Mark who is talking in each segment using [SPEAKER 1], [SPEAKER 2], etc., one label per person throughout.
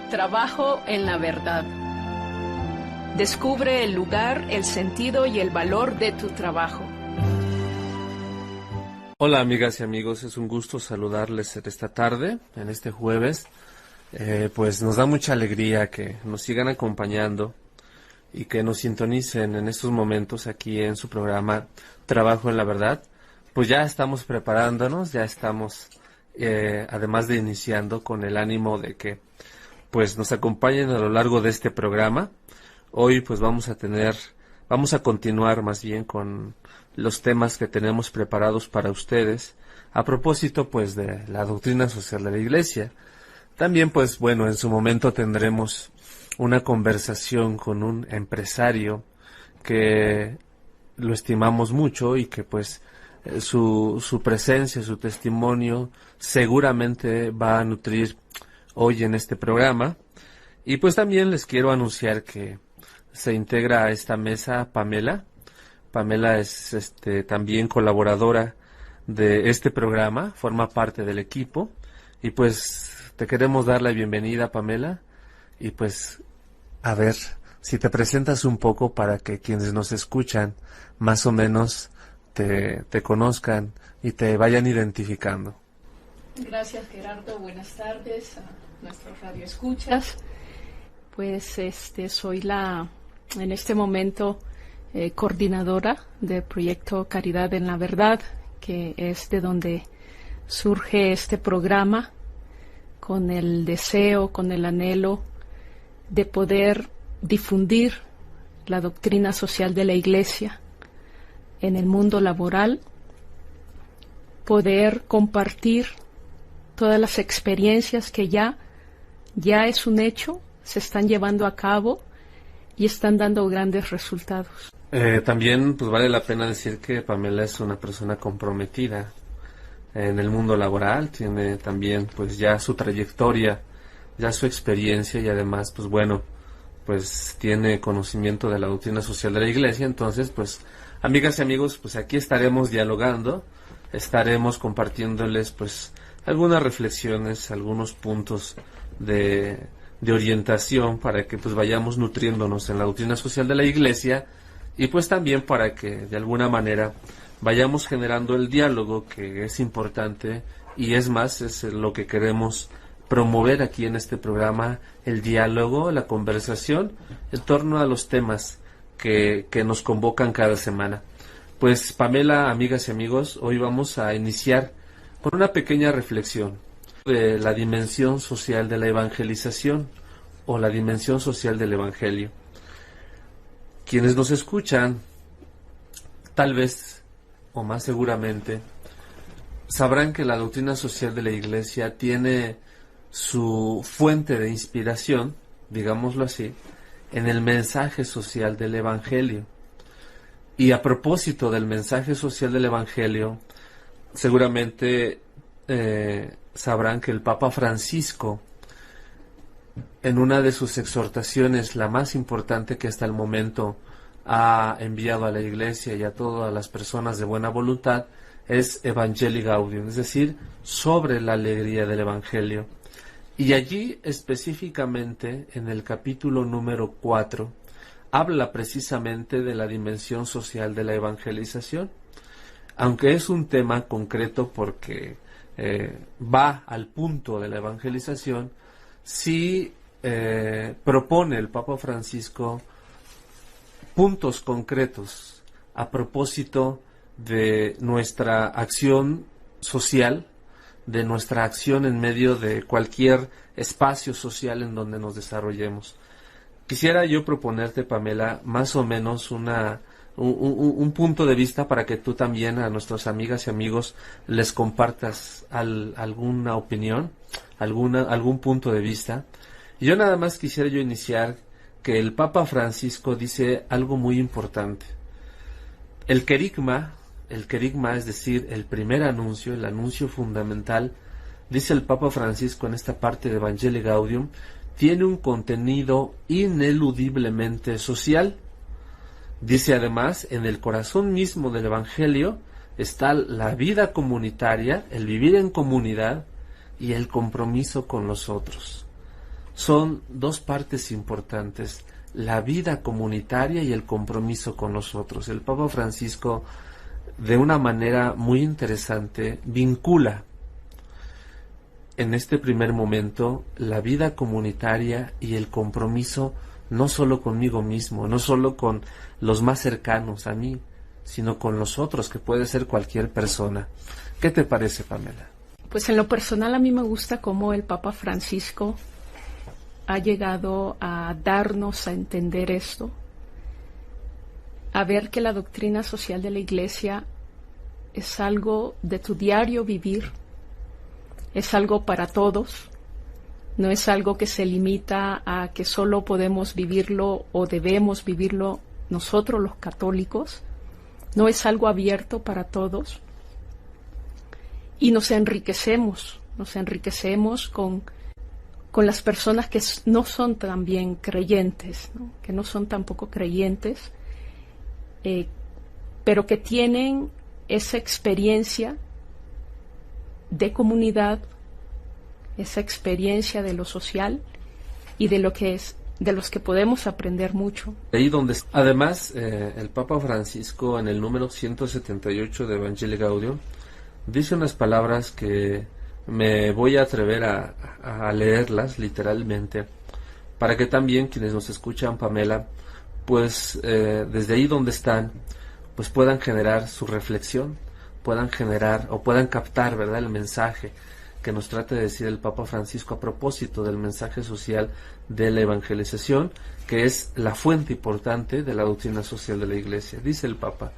[SPEAKER 1] Trabajo en la verdad. Descubre el lugar, el sentido y el valor de tu trabajo.
[SPEAKER 2] Hola amigas y amigos, es un gusto saludarles esta tarde, en este jueves. Pues nos da mucha alegría que nos sigan acompañando y que nos sintonicen en estos momentos aquí en su programa Trabajo en la Verdad. Pues ya estamos preparándonos, ya estamos además de iniciando con el ánimo de que pues nos acompañen a lo largo de este programa. Hoy pues vamos a continuar más bien con los temas que tenemos preparados para ustedes a propósito pues de la doctrina social de la Iglesia. También pues bueno, en su momento tendremos una conversación con un empresario que lo estimamos mucho y que pues su presencia, su testimonio seguramente va a nutrir hoy en este programa. Y pues también les quiero anunciar que se integra a esta mesa Pamela. Pamela es también colaboradora de este programa, forma parte del equipo y pues te queremos dar la bienvenida, Pamela, y pues a ver si te presentas un poco para que quienes nos escuchan más o menos te conozcan y te vayan identificando.
[SPEAKER 1] Gracias, Gerardo. Buenas tardes a nuestros radioescuchas. Pues soy en este momento coordinadora del proyecto Caridad en la Verdad, que es de donde surge este programa, con el deseo, con el anhelo de poder difundir la doctrina social de la Iglesia en el mundo laboral, poder compartir todas las experiencias que ya es un hecho, se están llevando a cabo y están dando grandes resultados.
[SPEAKER 2] También pues vale la pena decir que Pamela es una persona comprometida en el mundo laboral, tiene también pues ya su trayectoria, ya su experiencia y además pues bueno, pues tiene conocimiento de la doctrina social de la Iglesia. Entonces pues amigas y amigos, pues aquí estaremos dialogando, estaremos compartiéndoles pues algunas reflexiones, algunos puntos de orientación para que pues vayamos nutriéndonos en la doctrina social de la Iglesia y pues también para que de alguna manera vayamos generando el diálogo, que es importante y es más, es lo que queremos promover aquí en este programa, el diálogo, la conversación en torno a los temas que nos convocan cada semana. Pues Pamela, amigas y amigos, hoy vamos a iniciar con una pequeña reflexión de la dimensión social de la evangelización o la dimensión social del Evangelio. Quienes nos escuchan, tal vez o más seguramente, sabrán que la doctrina social de la Iglesia tiene su fuente de inspiración, digámoslo así, en el mensaje social del Evangelio. Y a propósito del mensaje social del Evangelio, seguramente sabrán que el Papa Francisco, en una de sus exhortaciones, la más importante que hasta el momento ha enviado a la Iglesia y a todas las personas de buena voluntad, es Evangelii Gaudium, es decir, sobre la alegría del Evangelio. Y allí específicamente en el capítulo número 4 habla precisamente de la dimensión social de la evangelización, aunque es un tema concreto porque va al punto de la evangelización. Sí propone el Papa Francisco puntos concretos a propósito de nuestra acción social, de nuestra acción en medio de cualquier espacio social en donde nos desarrollemos. Quisiera yo proponerte, Pamela, más o menos un punto de vista para que tú también a nuestras amigas y amigos les compartas alguna opinión, algún punto de vista. Y yo nada más quisiera yo iniciar que el Papa Francisco dice algo muy importante. El querigma, es decir, el primer anuncio, el anuncio fundamental, dice el Papa Francisco en esta parte de Evangelii Gaudium, tiene un contenido ineludiblemente social. Dice además, en el corazón mismo del Evangelio está la vida comunitaria, el vivir en comunidad y el compromiso con los otros. son dos partes importantes: la vida comunitaria y el compromiso con los otros. El Papa Francisco, de una manera muy interesante, vincula en este primer momento la vida comunitaria y el compromiso no solo conmigo mismo, no solo con los más cercanos a mí, sino con los otros, que puede ser cualquier persona. ¿Qué te parece, Pamela?
[SPEAKER 1] Pues en lo personal a mí me gusta cómo el Papa Francisco ha llegado a darnos a entender esto, a ver que la doctrina social de la Iglesia es algo de tu diario vivir, es algo para todos, no es algo que se limita a que solo podemos vivirlo o debemos vivirlo nosotros los católicos, no, es algo abierto para todos, y nos enriquecemos con las personas que no son también creyentes, ¿no? Que no son tampoco creyentes, pero que tienen esa experiencia de comunidad, esa experiencia de lo social y de lo que es, de los que podemos aprender mucho.
[SPEAKER 2] Ahí donde, además, el Papa Francisco, en el número 178 de Evangelii Gaudium, dice unas palabras que me voy a atrever a leerlas literalmente, para que también quienes nos escuchan, Pamela, pues desde ahí donde están, pues puedan generar su reflexión, puedan generar o puedan captar, ¿verdad?, el mensaje que nos trata de decir el Papa Francisco a propósito del mensaje social de la evangelización, que es la fuente importante de la doctrina social de la Iglesia. Dice el Papa: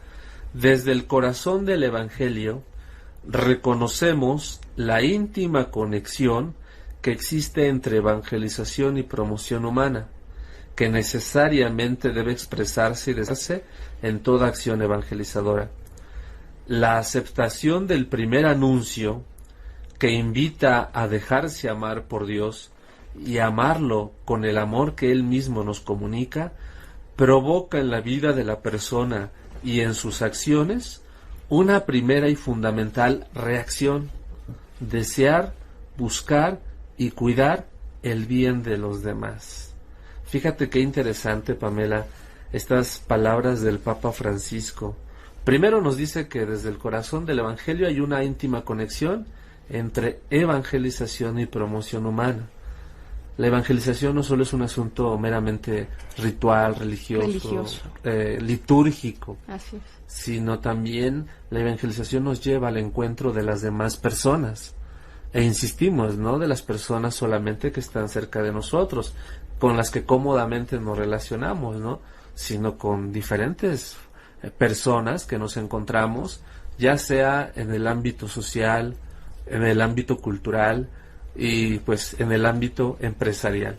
[SPEAKER 2] desde el corazón del Evangelio reconocemos la íntima conexión que existe entre evangelización y promoción humana, que necesariamente debe expresarse y desarrollarse en toda acción evangelizadora. La aceptación del primer anuncio, que invita a dejarse amar por Dios y amarlo con el amor que Él mismo nos comunica, provoca en la vida de la persona y en sus acciones una primera y fundamental reacción: desear, buscar y cuidar el bien de los demás. Fíjate qué interesante, Pamela, estas palabras del Papa Francisco. Primero nos dice que desde el corazón del Evangelio hay una íntima conexión entre evangelización y promoción humana. La evangelización no solo es un asunto meramente ritual, religioso. Litúrgico,
[SPEAKER 1] Así es,
[SPEAKER 2] sino también la evangelización nos lleva al encuentro de las demás personas. E insistimos, no de las personas solamente que están cerca de nosotros, con las que cómodamente nos relacionamos, ¿no?, sino con diferentes personas que nos encontramos, ya sea en el ámbito social, en el ámbito cultural y pues en el ámbito empresarial.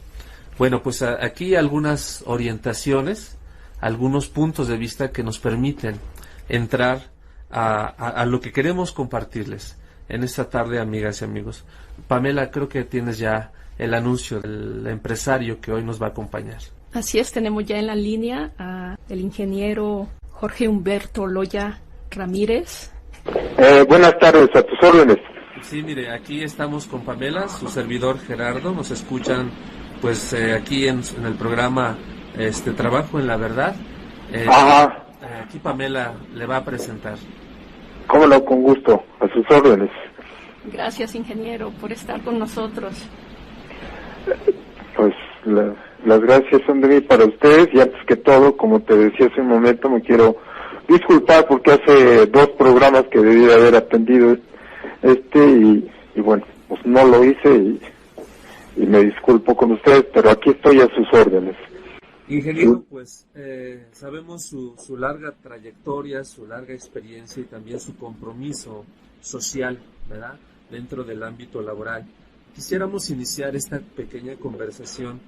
[SPEAKER 2] Bueno, pues aquí algunas orientaciones, algunos puntos de vista que nos permiten entrar a lo que queremos compartirles en esta tarde, amigas y amigos. Pamela, creo que tienes ya el anuncio del empresario que hoy nos va a acompañar.
[SPEAKER 1] Así es, tenemos ya en la línea al ingeniero Jorge Humberto Loya Ramírez.
[SPEAKER 3] Buenas tardes, a tus órdenes.
[SPEAKER 2] Sí, mire, aquí estamos con Pamela, su servidor Gerardo. Nos escuchan pues aquí en el programa Trabajo en la Verdad. Aquí Pamela le va a presentar.
[SPEAKER 3] Cómo no, con gusto, a sus órdenes.
[SPEAKER 1] Gracias, ingeniero, por estar con nosotros.
[SPEAKER 3] Pues las gracias son de mí para ustedes, y antes que todo, como te decía hace un momento, me quiero disculpar porque hace 2 programas que debí de haber atendido y bueno, pues no lo hice y me disculpo con ustedes, pero aquí estoy a sus órdenes.
[SPEAKER 2] Ingeniero, pues sabemos su larga trayectoria, su larga experiencia y también su compromiso social, ¿verdad?, dentro del ámbito laboral. Quisiéramos iniciar esta pequeña conversación,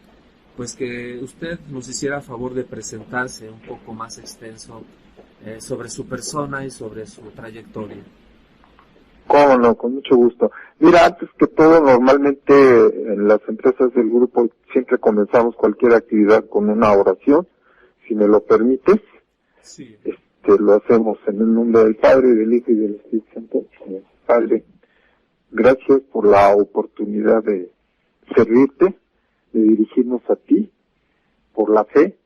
[SPEAKER 2] pues que usted nos hiciera favor de presentarse un poco más extenso sobre su persona y sobre su trayectoria.
[SPEAKER 3] Cómo no, con mucho gusto. Mira, antes que todo, normalmente en las empresas del grupo siempre comenzamos cualquier actividad con una oración, si me lo permites.
[SPEAKER 2] Sí.
[SPEAKER 3] Lo hacemos en el nombre del Padre, del Hijo y del Espíritu Santo. Padre, gracias por la oportunidad de servirte. dirigirnos a ti por la fe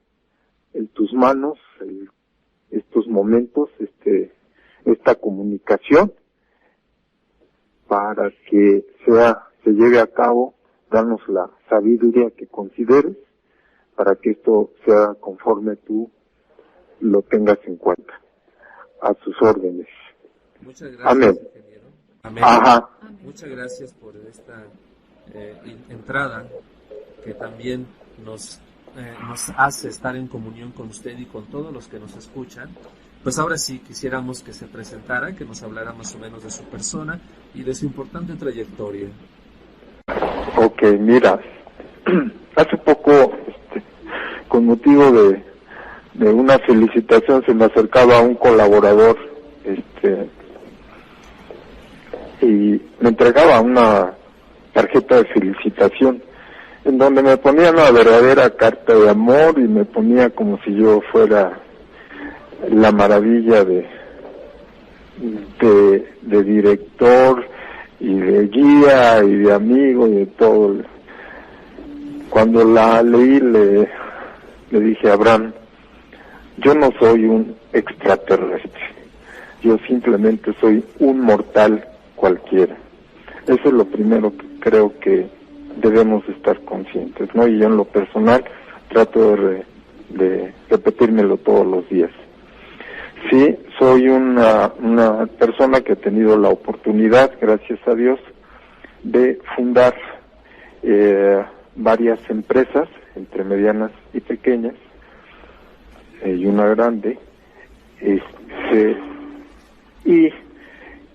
[SPEAKER 3] en tus manos, estos momentos, esta comunicación, para que se lleve a cabo, danos la sabiduría que consideres, para que esto sea conforme tú lo tengas en cuenta. A sus órdenes.
[SPEAKER 2] Muchas gracias,
[SPEAKER 3] amén.
[SPEAKER 2] Ingeniero. Amén.
[SPEAKER 3] Ajá.
[SPEAKER 2] Muchas gracias por esta entrada que también nos hace estar en comunión con usted y con todos los que nos escuchan. Pues ahora sí quisiéramos que se presentara, que nos hablara más o menos de su persona y de su importante trayectoria.
[SPEAKER 3] Ok, mira, hace poco, con motivo de una felicitación, se me acercaba un colaborador, y me entregaba una tarjeta de felicitación, en donde me ponía una verdadera carta de amor y me ponía como si yo fuera la maravilla de director y de guía y de amigo y de todo. Cuando la leí le dije a Abraham, yo no soy un extraterrestre, yo simplemente soy un mortal cualquiera. Eso es lo primero que creo que debemos estar conscientes, ¿no? Y yo en lo personal trato de repetírmelo todos los días. Sí, soy una persona que ha tenido la oportunidad, gracias a Dios, de fundar varias empresas, entre medianas y pequeñas, y una grande, y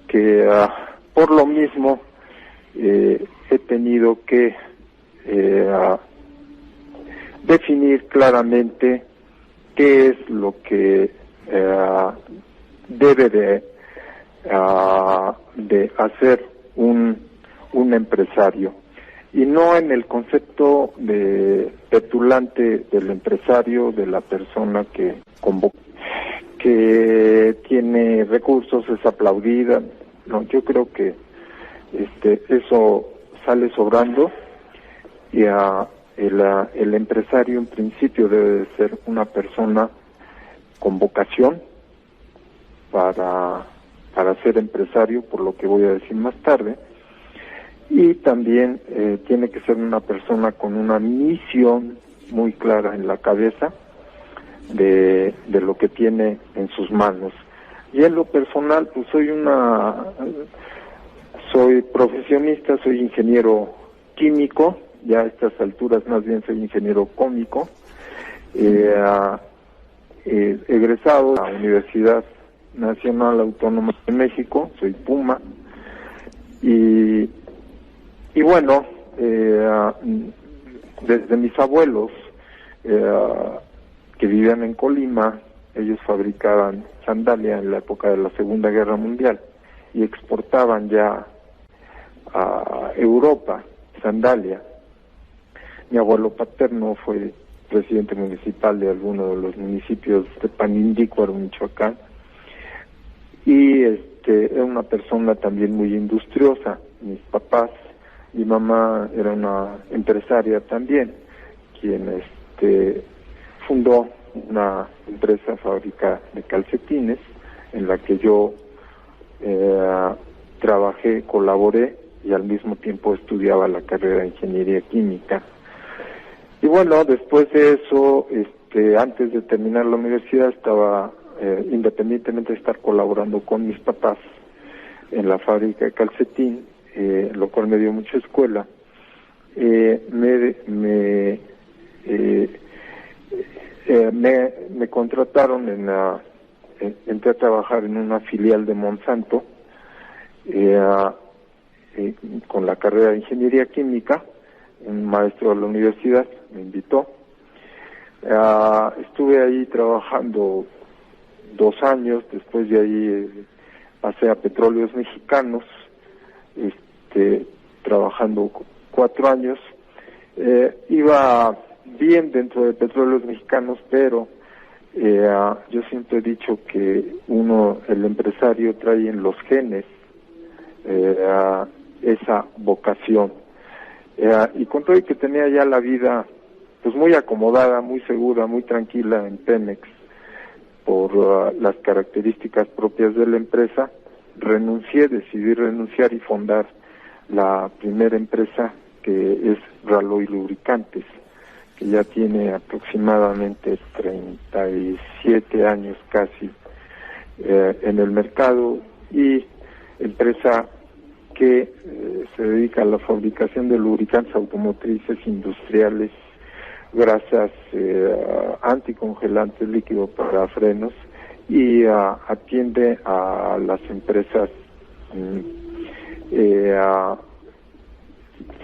[SPEAKER 3] que por lo mismo he tenido que definir claramente qué es lo que debe de hacer un empresario, y no en el concepto petulante del empresario, de la persona que convoca, que tiene recursos, es aplaudida. No, yo creo que eso sale sobrando, y el empresario en principio debe de ser una persona con vocación para ser empresario, por lo que voy a decir más tarde, y también tiene que ser una persona con una misión muy clara en la cabeza de lo que tiene en sus manos. Y en lo personal, pues soy profesionista, soy ingeniero químico, ya a estas alturas más bien soy ingeniero cómico, egresado de la Universidad Nacional Autónoma de México, soy Puma, y bueno, desde mis abuelos, que vivían en Colima, ellos fabricaban sandalia en la época de la Segunda Guerra Mundial y exportaban ya a Europa sandalia. Mi abuelo paterno fue presidente municipal de alguno de los municipios de Panindícuaro, Michoacán, y era una persona también muy industriosa. Mis papás, mi mamá era una empresaria también, quien fundó una empresa fábrica de calcetines en la que yo trabajé, colaboré, y al mismo tiempo estudiaba la carrera de ingeniería química. Y bueno, después de eso, antes de terminar la universidad, estaba independientemente de estar colaborando con mis papás en la fábrica de calcetín, lo cual me dio mucha escuela. Me contrataron entré a trabajar en una filial de Monsanto, con la carrera de ingeniería química. Un maestro de la universidad me invitó. Estuve ahí trabajando 2 años, después de ahí pasé a Petróleos Mexicanos, trabajando 4 años. Iba bien dentro de Petróleos Mexicanos, pero yo siempre he dicho que el empresario trae en los genes esa vocación, y con todo y que tenía ya la vida pues muy acomodada, muy segura, muy tranquila en Pemex por las características propias de la empresa, decidí renunciar y fundar la primera empresa, que es Raloy Lubricantes, que ya tiene aproximadamente 37 años casi en el mercado, y empresa que se dedica a la fabricación de lubricantes automotrices, industriales, grasas anticongelantes, líquido para frenos, y atiende a las empresas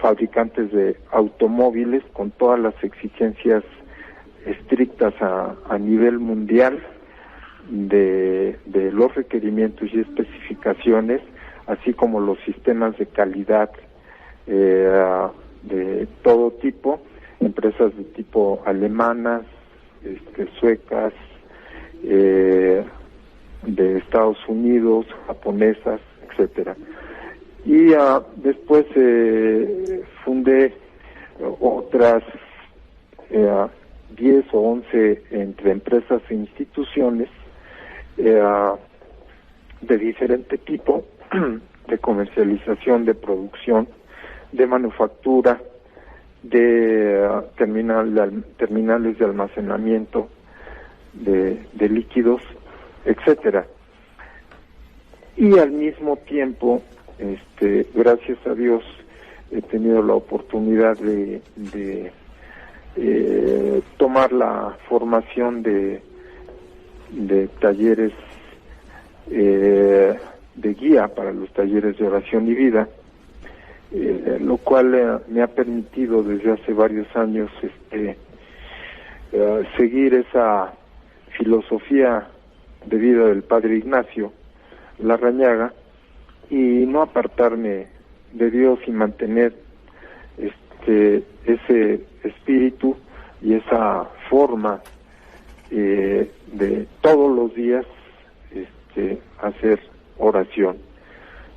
[SPEAKER 3] fabricantes de automóviles con todas las exigencias estrictas a nivel mundial de los requerimientos y especificaciones, así como los sistemas de calidad de todo tipo, empresas de tipo alemanas, suecas, de Estados Unidos, japonesas, etcétera. Y después fundé otras 10 o 11 entre empresas e instituciones de diferente tipo, de comercialización, de producción, de manufactura, de terminales de almacenamiento de líquidos, etcétera. Y al mismo tiempo, gracias a Dios, he tenido la oportunidad de tomar la formación de talleres de guía para los talleres de oración y vida, lo cual me ha permitido desde hace varios años seguir esa filosofía de vida del Padre Ignacio Larrañaga y no apartarme de Dios, y mantener ese espíritu y esa forma de todos los días hacer oración,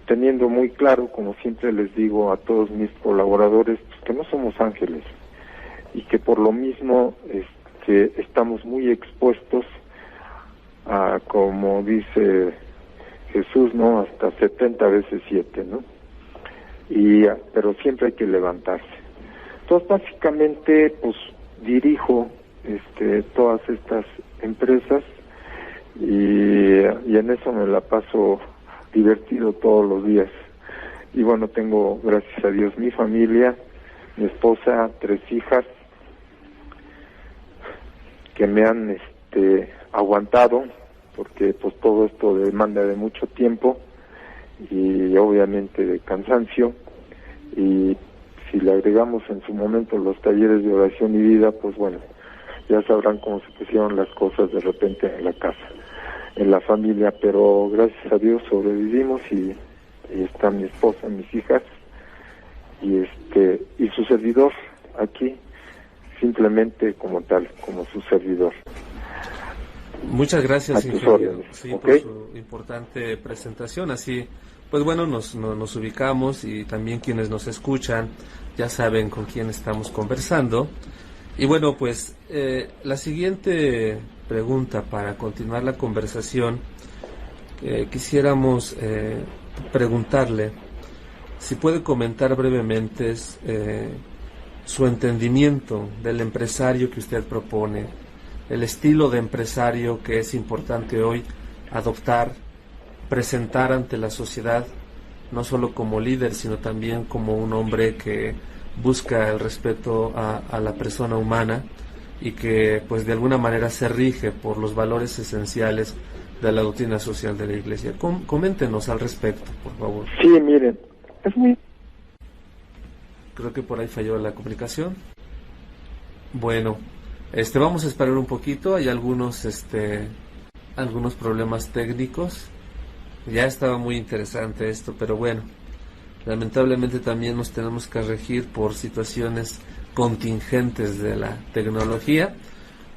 [SPEAKER 3] teniendo muy claro, como siempre les digo a todos mis colaboradores, pues, que no somos ángeles y que por lo mismo estamos muy expuestos a, como dice Jesús, ¿no?, hasta 70 veces 7, ¿no? Pero siempre hay que levantarse. Entonces, básicamente, pues dirijo todas estas empresas y en eso me la paso divertido todos los días. Y bueno, tengo, gracias a Dios, mi familia, mi esposa, 3 hijas que me han aguantado, porque pues todo esto demanda de mucho tiempo y obviamente de cansancio, y si le agregamos en su momento los talleres de oración y vida, pues bueno, ya sabrán cómo se pusieron las cosas de repente en la casa, en la familia, pero gracias a Dios sobrevivimos y está mi esposa, mis hijas y su servidor aquí, simplemente como tal, como su servidor.
[SPEAKER 2] Muchas gracias, ingeniero, sí,
[SPEAKER 3] ¿okay?,
[SPEAKER 2] por su importante presentación. Así, pues bueno, nos ubicamos, y también quienes nos escuchan ya saben con quién estamos conversando. Y bueno, pues la siguiente pregunta para continuar la conversación, quisiéramos preguntarle si puede comentar brevemente su entendimiento del empresario que usted propone, el estilo de empresario que es importante hoy adoptar, presentar ante la sociedad, no solo como líder, sino también como un hombre que busca el respeto a la persona humana y que pues de alguna manera se rige por los valores esenciales de la doctrina social de la Iglesia. Coméntenos al respecto, por favor.
[SPEAKER 3] Sí, miren, es muy...
[SPEAKER 2] Creo que por ahí falló la comunicación. Bueno, vamos a esperar un poquito, hay algunos problemas técnicos. Ya estaba muy interesante esto, pero bueno, lamentablemente también nos tenemos que regir por situaciones contingentes de la tecnología.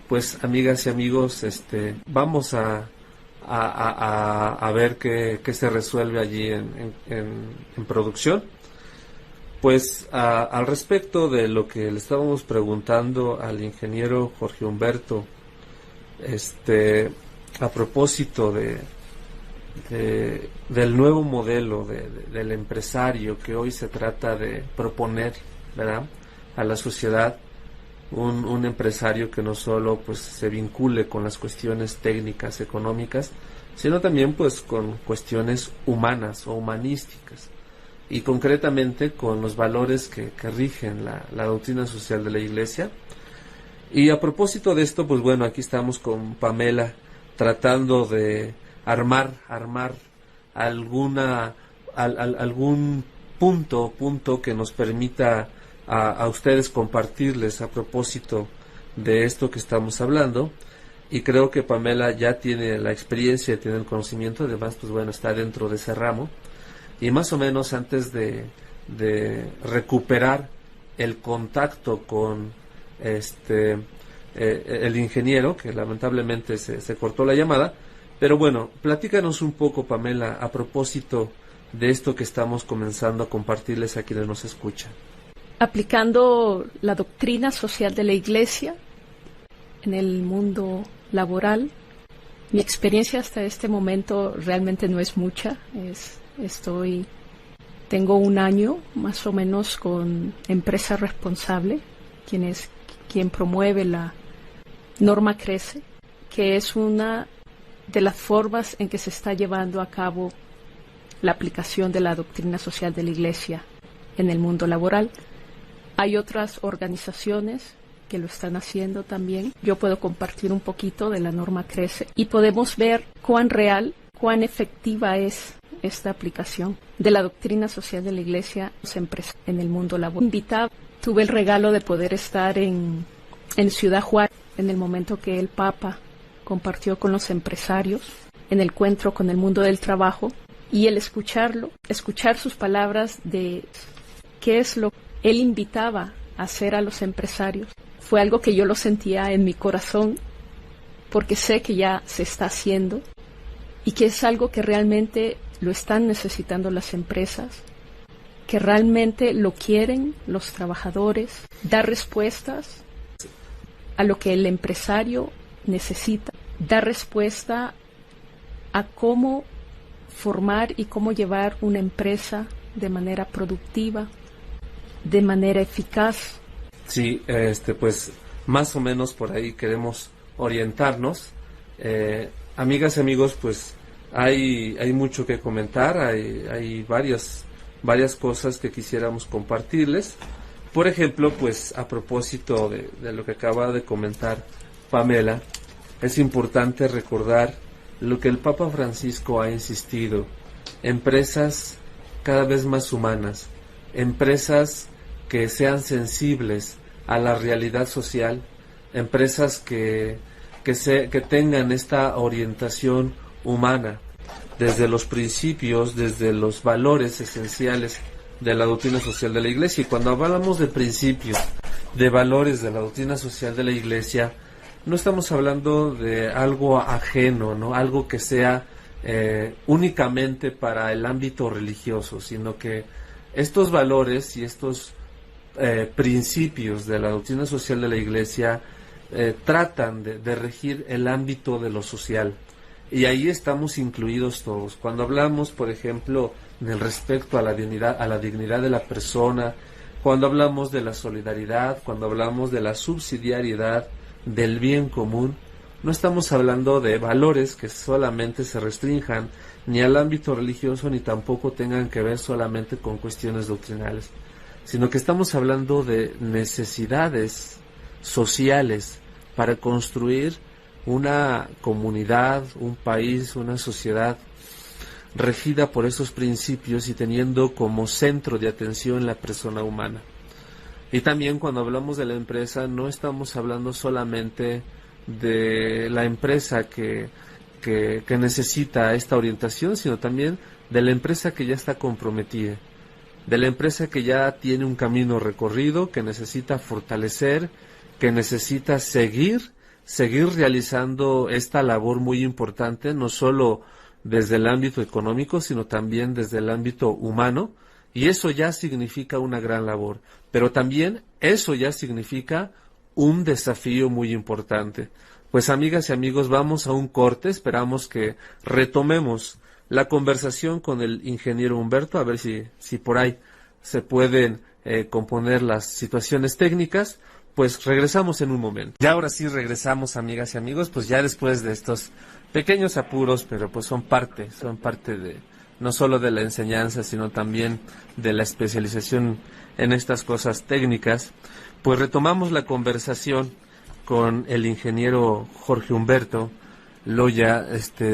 [SPEAKER 2] Pues, amigas y amigos, vamos a ver qué se resuelve allí en producción. Pues al respecto de lo que le estábamos preguntando al ingeniero Jorge Humberto, a propósito del nuevo modelo del empresario que hoy se trata de proponer, ¿verdad?, a la sociedad, un empresario que no solo pues se vincule con las cuestiones técnicas, económicas, sino también pues con cuestiones humanas o humanísticas, y concretamente con los valores que rigen la doctrina social de la Iglesia. Y a propósito de esto, pues bueno, aquí estamos con Pamela tratando de armar algún punto que nos permita a ustedes compartirles a propósito de esto que estamos hablando. Y creo que Pamela ya tiene la experiencia, tiene el conocimiento, además pues bueno, está dentro de ese ramo. Y más o menos antes de recuperar el contacto con el ingeniero, que lamentablemente se cortó la llamada, pero bueno, platícanos un poco, Pamela, a propósito de esto que estamos comenzando a compartirles a quienes nos escuchan.
[SPEAKER 1] Aplicando la doctrina social de la Iglesia en el mundo laboral, mi experiencia hasta este momento realmente no es mucha. Tengo un año más o menos con Empresa Responsable, quien promueve la norma CRECE, que es una de las formas en que se está llevando a cabo la aplicación de la doctrina social de la Iglesia en el mundo laboral. Hay otras organizaciones que lo están haciendo también. Yo puedo compartir un poquito de la norma CRECE y podemos ver cuán real, cuán efectiva es esta aplicación de la doctrina social de la Iglesia en el mundo laboral. Tuve el regalo de poder estar en Ciudad Juárez en el momento que el Papa compartió con los empresarios en el encuentro con el mundo del trabajo, y el escuchar sus palabras de qué es lo que él invitaba a hacer a los empresarios, fue algo que yo lo sentía en mi corazón, porque sé que ya se está haciendo y que es algo que realmente lo están necesitando las empresas, que realmente lo quieren los trabajadores, dar respuestas a lo que el empresario necesita, dar respuesta a cómo formar y cómo llevar una empresa de manera productiva, de manera eficaz.
[SPEAKER 2] Sí, pues más o menos por ahí queremos orientarnos. Amigas y amigos, pues hay mucho que comentar, hay varias cosas que quisiéramos compartirles. Por ejemplo, pues a propósito de lo que acaba de comentar Pamela, es importante recordar lo que el Papa Francisco ha insistido: empresas cada vez más humanas, empresas que sean sensibles a la realidad social, empresas que tengan esta orientación humana desde los principios, desde los valores esenciales de la doctrina social de la Iglesia. Y cuando hablamos de principios, de valores de la doctrina social de la Iglesia, no estamos hablando de algo ajeno, ¿no?, algo que sea únicamente para el ámbito religioso, sino que estos valores y estos principios de la doctrina social de la Iglesia tratan de regir el ámbito de lo social, y ahí estamos incluidos todos. Cuando hablamos, por ejemplo, del respeto a la dignidad de la persona, cuando hablamos de la solidaridad, cuando hablamos de la subsidiariedad, del bien común, no estamos hablando de valores que solamente se restrinjan ni al ámbito religioso, ni tampoco tengan que ver solamente con cuestiones doctrinales, sino que estamos hablando de necesidades sociales para construir una comunidad, un país, una sociedad regida por esos principios y teniendo como centro de atención la persona humana. Y también cuando hablamos de la empresa, no estamos hablando solamente de la empresa que necesita esta orientación, sino también de la empresa que ya está comprometida, de la empresa que ya tiene un camino recorrido, que necesita fortalecer, que necesita seguir realizando esta labor muy importante, no solo desde el ámbito económico, sino también desde el ámbito humano, Y eso ya significa una gran labor, pero también eso ya significa un desafío muy importante. Pues amigas y amigos, vamos a un corte, esperamos que retomemos la conversación con el ingeniero Humberto, a ver si por ahí se pueden componer las situaciones técnicas. Pues regresamos en un momento. Ya ahora sí regresamos, amigas y amigos, pues ya después de estos pequeños apuros, pero pues son parte de no solo de la enseñanza, sino también de la especialización en estas cosas técnicas. Pues retomamos la conversación con el ingeniero Jorge Humberto Loya.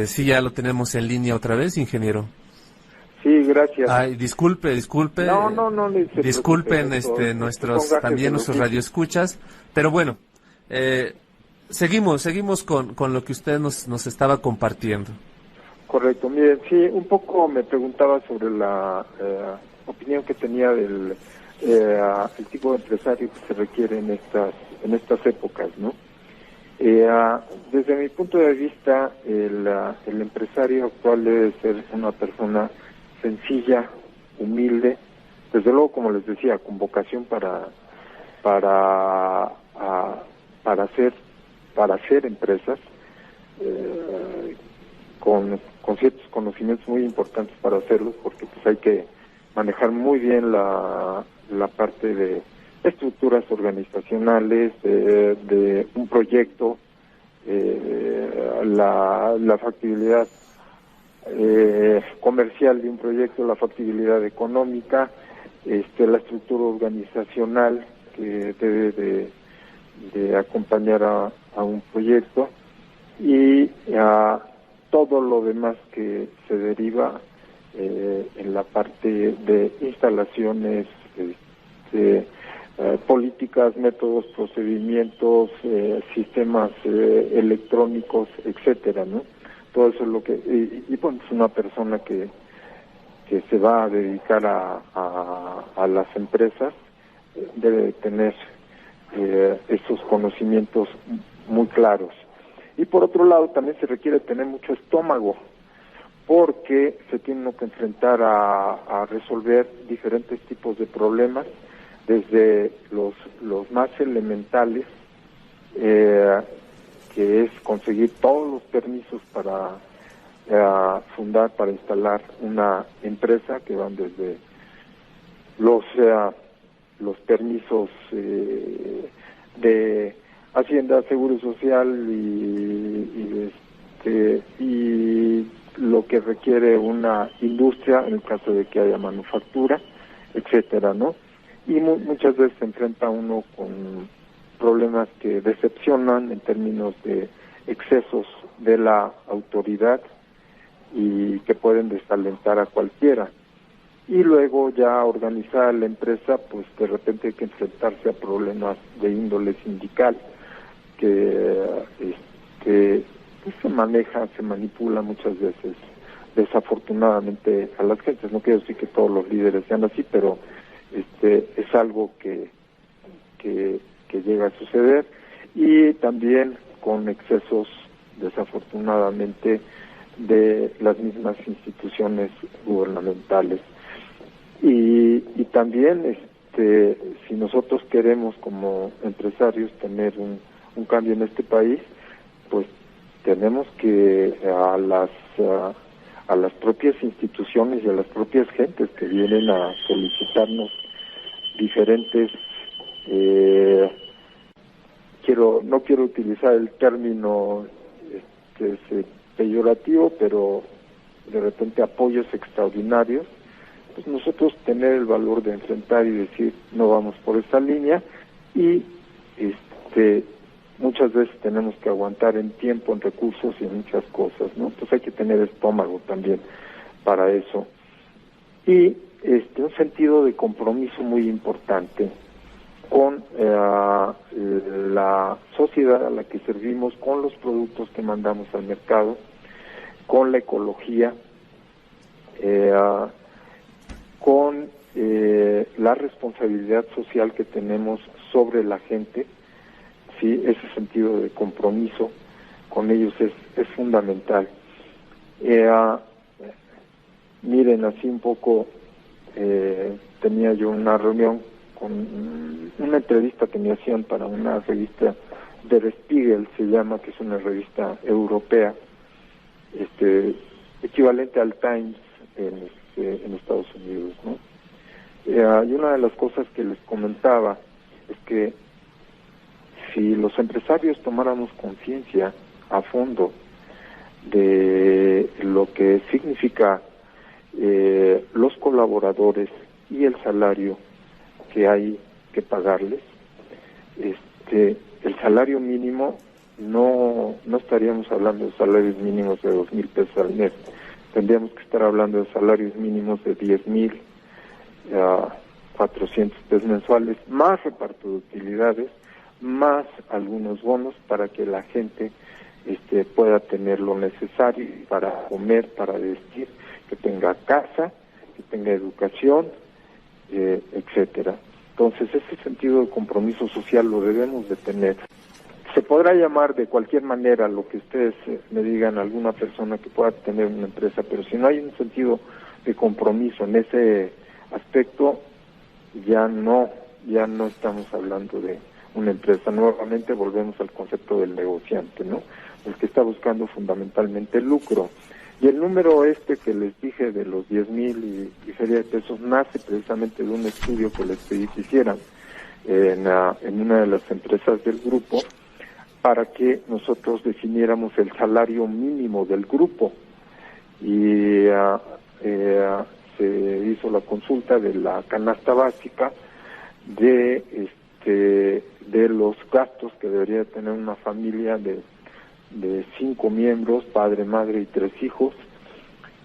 [SPEAKER 2] Sí, ya lo tenemos en línea otra vez, ingeniero.
[SPEAKER 3] Sí, gracias.
[SPEAKER 2] Ay, disculpe.
[SPEAKER 3] No,
[SPEAKER 2] disculpen, nuestros radioescuchas, pero bueno, seguimos con lo que usted nos estaba compartiendo.
[SPEAKER 3] Correcto. Miren, sí, un poco me preguntaba sobre la opinión que tenía del el tipo de empresario que se requiere en estas épocas, ¿no? Desde mi punto de vista, el empresario actual debe ser una persona sencilla, humilde, desde luego, como les decía, con vocación para hacer empresas, con ciertos conocimientos muy importantes para hacerlos, porque pues hay que manejar muy bien la parte de estructuras organizacionales de un proyecto, la factibilidad comercial de un proyecto, la factibilidad económica, la estructura organizacional que debe de acompañar a un proyecto, y todo lo demás que se deriva en la parte de instalaciones, políticas, métodos, procedimientos, sistemas electrónicos, etcétera, ¿no? Todo eso es lo que y bueno, es una persona que se va a dedicar a las empresas, debe de tener esos conocimientos muy claros. Y por otro lado también se requiere tener mucho estómago, porque se tiene que enfrentar a resolver diferentes tipos de problemas, desde los más elementales, que es conseguir todos los permisos para instalar una empresa, que van desde los permisos de Hacienda, Seguro Social y lo que requiere una industria en el caso de que haya manufactura, etcétera, ¿no? Y muchas veces se enfrenta uno con problemas que decepcionan en términos de excesos de la autoridad y que pueden desalentar a cualquiera. Y luego ya organizar la empresa, pues de repente hay que enfrentarse a problemas de índole sindical que se manipula muchas veces desafortunadamente a las gentes. No quiero decir que todos los líderes sean así, pero es algo que llega a suceder, y también con excesos desafortunadamente de las mismas instituciones gubernamentales. Y también si nosotros queremos como empresarios tener un cambio en este país, pues tenemos que a las propias instituciones y a las propias gentes que vienen a solicitarnos diferentes, no quiero utilizar el término peyorativo, pero de repente apoyos extraordinarios, pues nosotros tener el valor de enfrentar y decir no vamos por esa línea, y muchas veces tenemos que aguantar en tiempo, en recursos y en muchas cosas, ¿no? Entonces hay que tener estómago también para eso, y un sentido de compromiso muy importante con la sociedad a la que servimos, con los productos que mandamos al mercado, con la ecología, con la responsabilidad social que tenemos sobre la gente. Sí, ese sentido de compromiso con ellos es fundamental. Miren, así un poco tenía yo una reunión con una entrevista que me hacían para una revista Der Spiegel, se llama, que es una revista europea, equivalente al Times en Estados Unidos, ¿no? Y una de las cosas que les comentaba es que si los empresarios tomáramos conciencia a fondo de lo que significa los colaboradores y el salario que hay que pagarles, el salario mínimo no estaríamos hablando de salarios mínimos de 2,000 pesos al mes, tendríamos que estar hablando de salarios mínimos de 10,000 a 400 pesos mensuales, más reparto de utilidades, más algunos bonos para que la gente pueda tener lo necesario para comer, para vestir, que tenga casa, que tenga educación, etcétera. Entonces ese sentido de compromiso social lo debemos de tener. Se podrá llamar de cualquier manera lo que ustedes me digan a alguna persona que pueda tener una empresa, pero si no hay un sentido de compromiso en ese aspecto, ya no estamos hablando de una empresa. Nuevamente volvemos al concepto del negociante, ¿no? El que está buscando fundamentalmente el lucro. Y el número que les dije de los 10,000 y feria de pesos nace precisamente de un estudio que les pedí que hicieran en una de las empresas del grupo, para que nosotros definiéramos el salario mínimo del grupo. Y se hizo la consulta de la canasta básica de los gastos que debería tener una familia de 5 miembros, padre, madre y 3 hijos,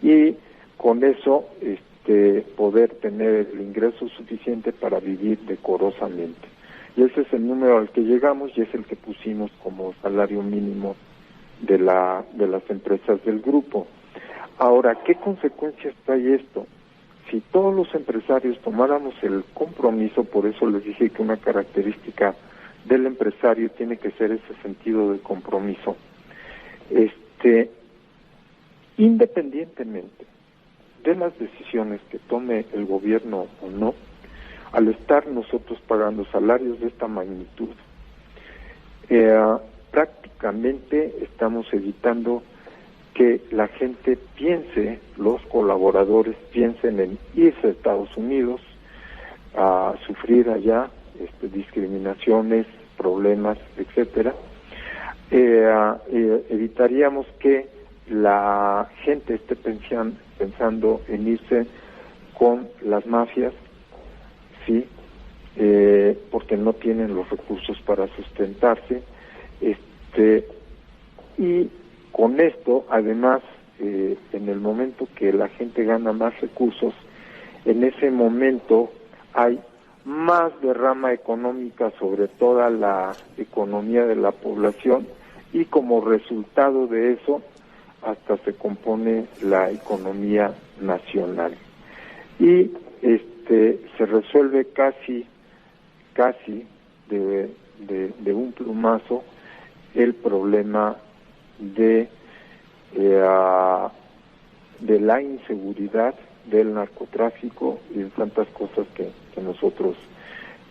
[SPEAKER 3] y con eso poder tener el ingreso suficiente para vivir decorosamente. Y ese es el número al que llegamos y es el que pusimos como salario mínimo de las empresas del grupo. Ahora, ¿qué consecuencias trae esto? Si todos los empresarios tomáramos el compromiso, por eso les dije que una característica del empresario tiene que ser ese sentido de compromiso. Independientemente de las decisiones que tome el gobierno o no, al estar nosotros pagando salarios de esta magnitud, prácticamente estamos evitando que la gente piense, los colaboradores piensen en irse a Estados Unidos a sufrir allá discriminaciones, problemas, etcétera. Evitaríamos que la gente esté pensando en irse con las mafias, sí, porque no tienen los recursos para sustentarse, y con esto, además, en el momento que la gente gana más recursos, en ese momento hay más derrama económica sobre toda la economía de la población, y como resultado de eso hasta se compone la economía nacional. Y se resuelve casi de un plumazo el problema de la inseguridad, del narcotráfico y de tantas cosas que nosotros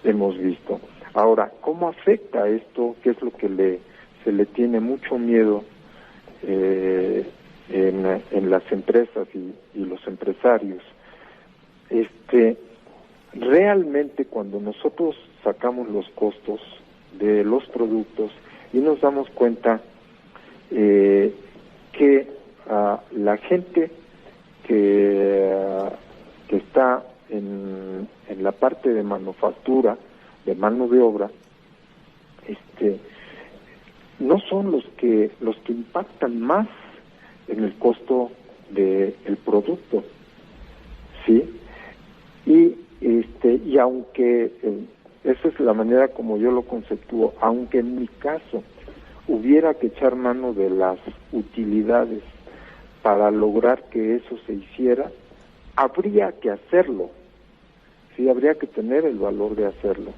[SPEAKER 3] hemos visto. Ahora, ¿cómo afecta esto? ¿Qué es lo que se le tiene mucho miedo en las empresas y los empresarios? Realmente cuando nosotros sacamos los costos de los productos y nos damos cuenta que la gente que está en la parte de manufactura, de mano de obra, no son los que impactan más en el costo del producto, ¿sí? Y aunque esa es la manera como yo lo conceptúo, aunque en mi caso hubiera que echar mano de las utilidades para lograr que eso se hiciera, habría que hacerlo, sí, habría que tener el valor de hacerlo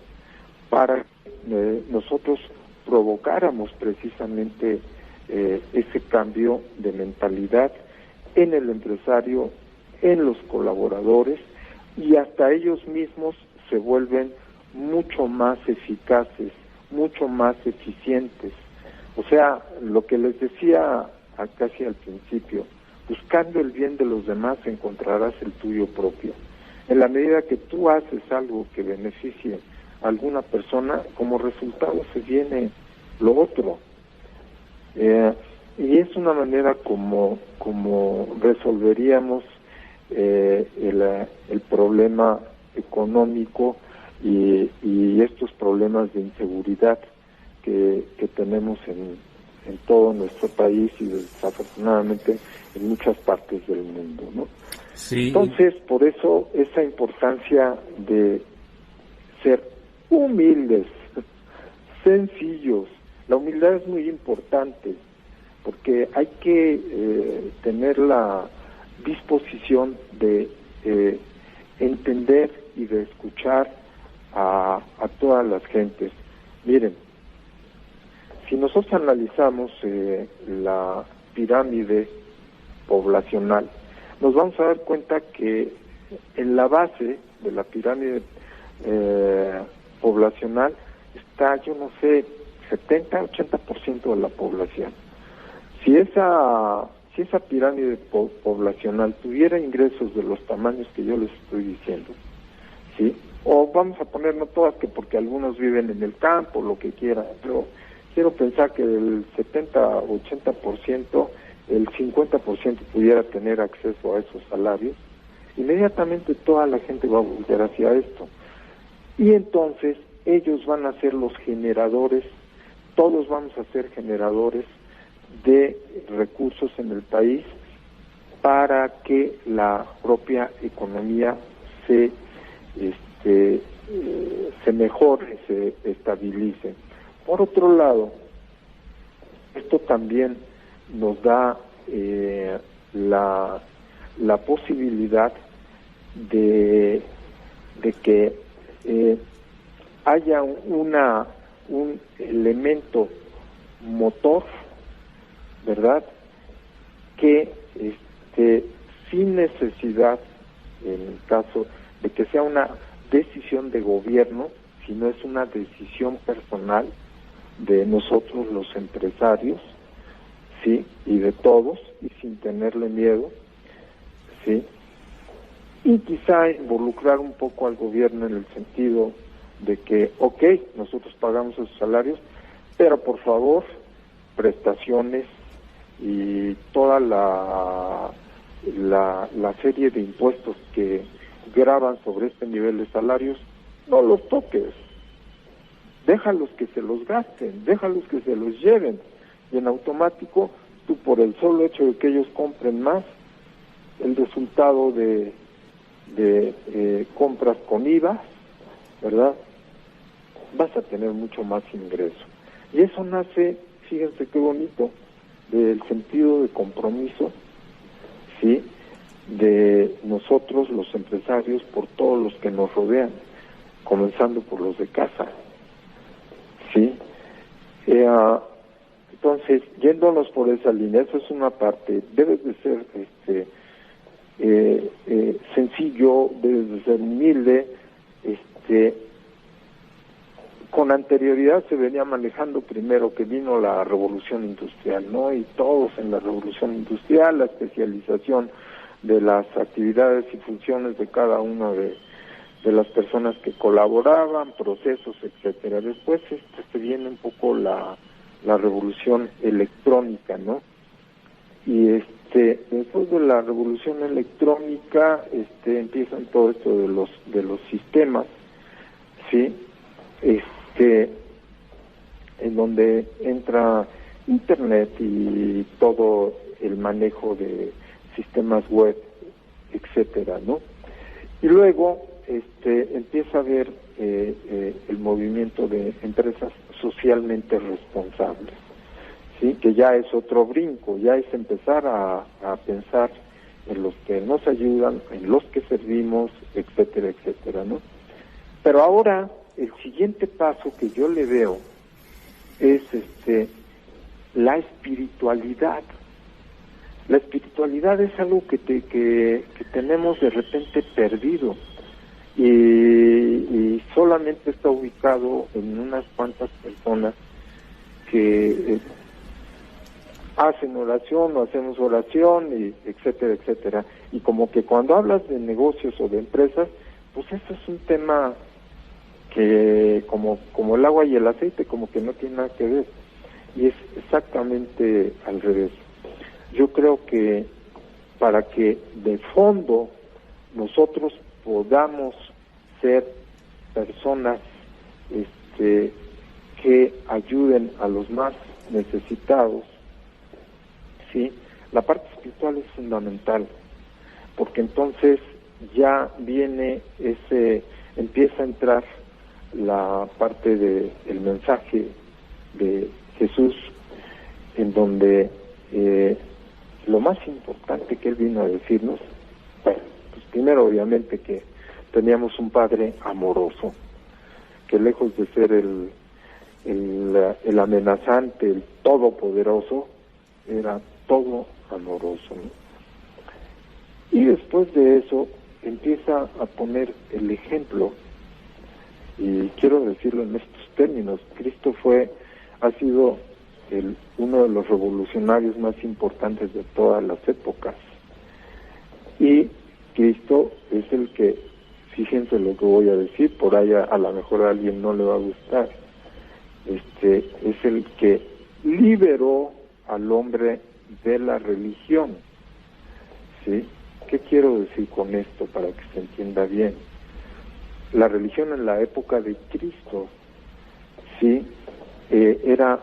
[SPEAKER 3] para que nosotros provocáramos precisamente ese cambio de mentalidad en el empresario, en los colaboradores, y hasta ellos mismos se vuelven mucho más eficaces, mucho más eficientes. O sea, lo que les decía casi al principio, buscando el bien de los demás encontrarás el tuyo propio. En la medida que tú haces algo que beneficie a alguna persona, como resultado se viene lo otro. Y es una manera como resolveríamos el problema económico y estos problemas de inseguridad que tenemos en todo nuestro país y desafortunadamente en muchas partes del mundo, ¿no?
[SPEAKER 2] Sí.
[SPEAKER 3] Entonces, por eso esa importancia de ser humildes, sencillos. La humildad es muy importante porque hay que tener la disposición de entender y de escuchar a todas las gentes. Miren, si nosotros analizamos la pirámide poblacional, nos vamos a dar cuenta que en la base de la pirámide poblacional está, yo no sé, 70-80% de la población. Si esa pirámide poblacional tuviera ingresos de los tamaños que yo les estoy diciendo, ¿sí? O vamos a poner no todas, que porque algunos viven en el campo, lo que quieran, pero quiero pensar que del 70-80%, el 50% pudiera tener acceso a esos salarios, inmediatamente toda la gente va a volver hacia esto. Y entonces ellos van a ser los generadores, todos vamos a ser generadores de recursos en el país para que la propia economía se mejore, se estabilice. Por otro lado, esto también nos da la posibilidad de que haya un elemento motor, ¿verdad?, que sin necesidad, en el caso de que sea una decisión de gobierno, sino es una decisión personal de nosotros los empresarios, ¿sí?, y de todos, y sin tenerle miedo, ¿sí?, y quizá involucrar un poco al gobierno en el sentido de que, ok, nosotros pagamos esos salarios, pero por favor, prestaciones y toda la serie de impuestos que graban sobre este nivel de salarios, no los toques, déjalos que se los gasten, déjalos que se los lleven, y en automático, tú por el solo hecho de que ellos compren más, el resultado de compras con IVA, ¿verdad?, vas a tener mucho más ingreso. Y eso nace, fíjense qué bonito, del sentido de compromiso, ¿sí?, de nosotros los empresarios por todos los que nos rodean, comenzando por los de casa, ¿sí? Entonces, yéndonos por esa línea, eso es una parte, debes de ser sencillo, debes de ser humilde. Con anterioridad se venía manejando primero que vino la revolución industrial, ¿no? Y todos en la revolución industrial, la especialización de las actividades y funciones de cada una de las personas que colaboraban, procesos, etcétera. Después se viene un poco la revolución electrónica, ¿no? Y después de la revolución electrónica empiezan todo esto de los sistemas, ¿sí?, en donde entra internet y todo el manejo de sistemas web, etcétera, ¿no? Y luego empieza a haber el movimiento de empresas socialmente responsables, ¿sí?, que ya es otro brinco, ya es empezar a pensar en los que nos ayudan, en los que servimos, etcétera, etcétera, ¿no? Pero ahora el siguiente paso que yo le veo es la espiritualidad. La espiritualidad es algo que tenemos de repente perdido. y solamente está ubicado en unas cuantas personas que hacen oración o hacemos oración, y etcétera, etcétera. Y como que cuando hablas de negocios o de empresas, pues eso es un tema que como el agua y el aceite, como que no tiene nada que ver. Y es exactamente al revés. Yo creo que para que de fondo nosotros podamos ser personas que ayuden a los más necesitados, ¿sí? La parte espiritual es fundamental, porque entonces ya empieza a entrar la parte del mensaje de Jesús, en donde lo más importante que él vino a decirnos, bueno, pues primero obviamente que teníamos un Padre amoroso, que lejos de ser el amenazante, el todopoderoso, era todo amoroso, ¿no? Y después de eso empieza a poner el ejemplo, y quiero decirlo en estos términos: Cristo ha sido uno de los revolucionarios más importantes de todas las épocas, y Cristo es el que, fíjense lo que voy a decir, por ahí a lo mejor a alguien no le va a gustar, es el que liberó al hombre de la religión, ¿sí? ¿Qué quiero decir con esto para que se entienda bien? La religión en la época de Cristo, ¿sí? Era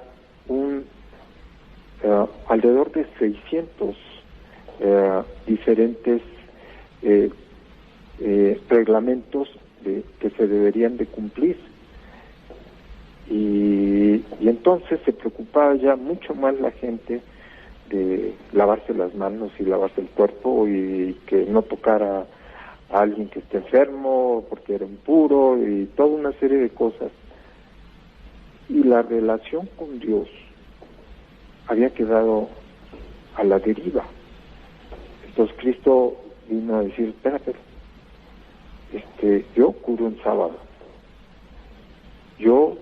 [SPEAKER 3] alrededor de 600 diferentes reglamentos que se deberían de cumplir, y entonces se preocupaba ya mucho más la gente de lavarse las manos y lavarse el cuerpo, y que no tocara a alguien que esté enfermo porque era impuro, y toda una serie de cosas. Y la relación con Dios había quedado a la deriva. Entonces Cristo vino a decir: espérate, yo curo en sábado, yo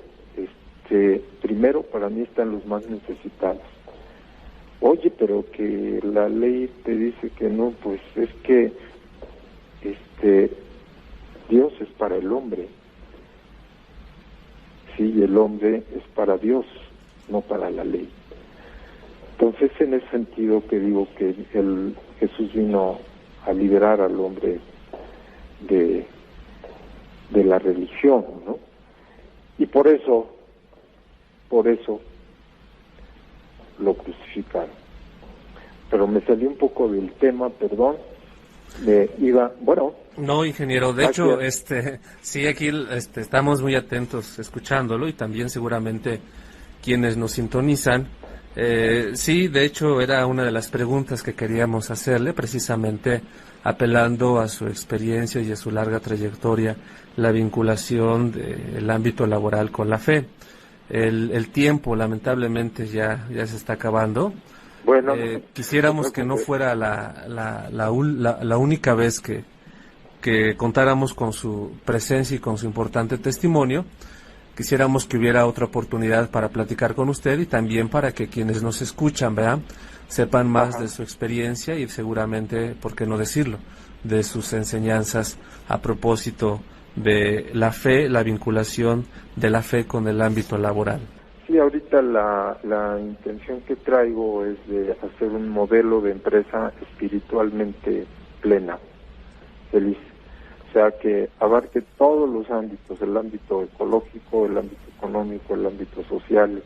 [SPEAKER 3] primero para mí están los más necesitados. Oye, pero que la ley te dice que no, pues es que Dios es para el hombre, sí, y el hombre es para Dios, no para la ley. Entonces, en ese sentido que digo que Jesús vino a liberar al hombre de la religión, ¿no? Y por eso lo crucificaron. Pero me salí un poco del tema, perdón.
[SPEAKER 2] No, ingeniero, de hecho, sí, aquí estamos muy atentos escuchándolo, y también seguramente quienes nos sintonizan. Sí, de hecho, era una de las preguntas que queríamos hacerle, precisamente apelando a su experiencia y a su larga trayectoria, la vinculación del ámbito laboral con la fe. El tiempo, lamentablemente, ya se está acabando.
[SPEAKER 3] Bueno,
[SPEAKER 2] quisiéramos que no fuera la única vez que contáramos con su presencia y con su importante testimonio. Quisiéramos que hubiera otra oportunidad para platicar con usted, y también para que quienes nos escuchan, sepan más de su experiencia y seguramente, por qué no decirlo, de sus enseñanzas a propósito de la fe, la vinculación de la fe con el ámbito laboral.
[SPEAKER 3] Sí, ahorita la intención que traigo es de hacer un modelo de empresa espiritualmente plena, feliz. O sea, que abarque todos los ámbitos: el ámbito ecológico, el ámbito económico, el ámbito social,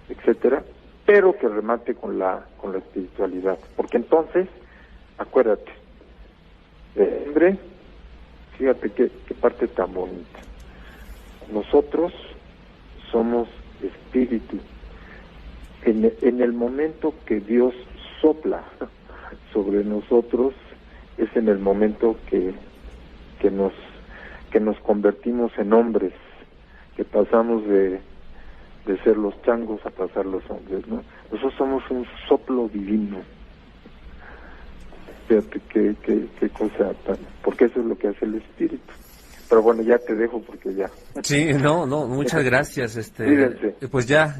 [SPEAKER 3] etcétera, pero que remate con la espiritualidad. Porque entonces, acuérdate, hombre, fíjate qué parte tan bonita. Nosotros somos espíritu. En el momento que Dios sopla sobre nosotros, es en el momento que nos convertimos en hombres, que pasamos de ser los changos a pasar los hombres, ¿no? Nosotros somos un soplo divino. Fíjate qué cosa tan, porque eso es lo que hace el espíritu. Pero bueno, ya te dejo porque ya.
[SPEAKER 2] Sí, no, muchas gracias.
[SPEAKER 3] Cuídense.
[SPEAKER 2] Pues ya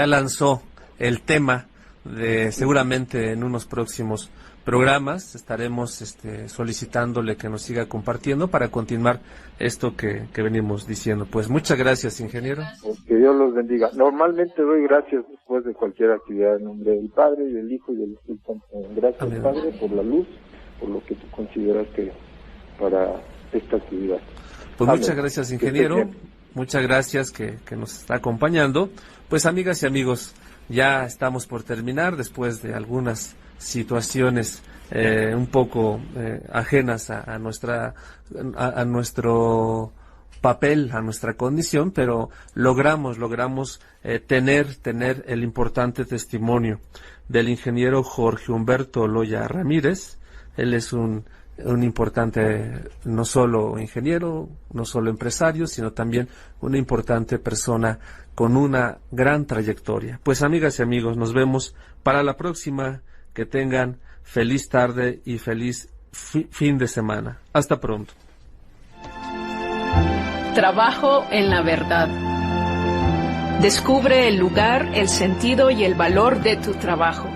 [SPEAKER 2] lanzó el tema de seguramente en unos próximos programas estaremos solicitándole que nos siga compartiendo para continuar esto que venimos diciendo. Pues muchas gracias, ingeniero.
[SPEAKER 3] Que Dios los bendiga. Normalmente doy gracias después de cualquier actividad en nombre del Padre y del Hijo y del Espíritu Santo. Gracias, amén. Padre, por la luz, por lo que tú consideras que para esta actividad.
[SPEAKER 2] Pues
[SPEAKER 3] amén.
[SPEAKER 2] Muchas gracias, ingeniero. Muchas gracias que nos está acompañando. Pues amigas y amigos, ya estamos por terminar después de algunas situaciones un poco ajenas a nuestro papel, a nuestra condición, pero logramos tener el importante testimonio del ingeniero Jorge Humberto Loya Ramírez. Él es un importante, no solo ingeniero, no solo empresario, sino también una importante persona con una gran trayectoria. Pues amigas y amigos, nos vemos para la próxima. Que tengan feliz tarde y feliz fin de semana. Hasta pronto.
[SPEAKER 1] Trabajo en la verdad. Descubre el lugar, el sentido y el valor de tu trabajo.